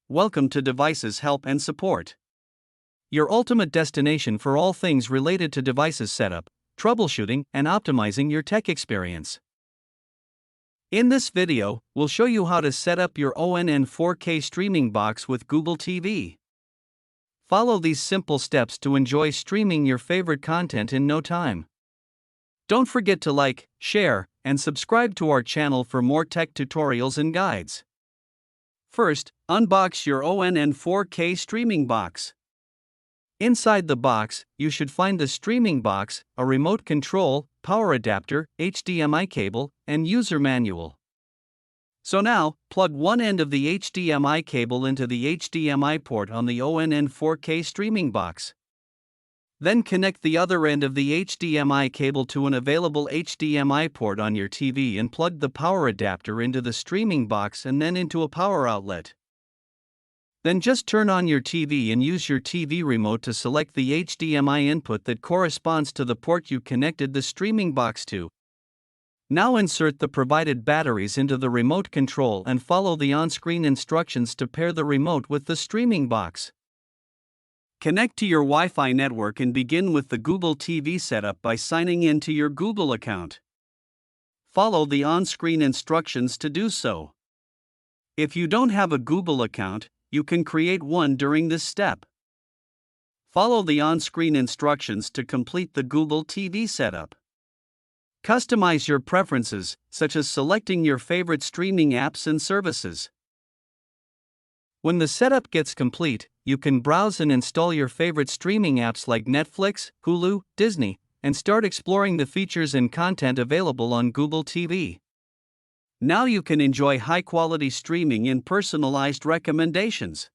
Welcome to Devices Help and Support, your ultimate destination for all things related to devices setup, troubleshooting, and optimizing your tech experience. In this video, we'll show you how to set up your ONN 4K streaming box with Google TV. Follow these simple steps to enjoy streaming your favorite content in no time. Don't forget to like, share, and subscribe to our channel for more tech tutorials and guides. First, unbox your ONN 4K streaming box. Inside the box, you should find the streaming box, a remote control, power adapter, HDMI cable, and user manual. So now, plug one end of the HDMI cable into the HDMI port on the ONN 4K streaming box. Then connect the other end of the HDMI cable to an available HDMI port on your TV and plug the power adapter into the streaming box and then into a power outlet. Then just turn on your TV and use your TV remote to select the HDMI input that corresponds to the port you connected the streaming box to. Now insert the provided batteries into the remote control and follow the on-screen instructions to pair the remote with the streaming box. Connect to your Wi-Fi network and begin with the Google TV setup by signing in to your Google account. Follow the on-screen instructions to do so. If you don't have a Google account, you can create one during this step. Follow the on-screen instructions to complete the Google TV setup. Customize your preferences, such as selecting your favorite streaming apps and services. When the setup gets complete, you can browse and install your favorite streaming apps like Netflix, Hulu, Disney, and start exploring the features and content available on Google TV. Now you can enjoy high-quality streaming and personalized recommendations.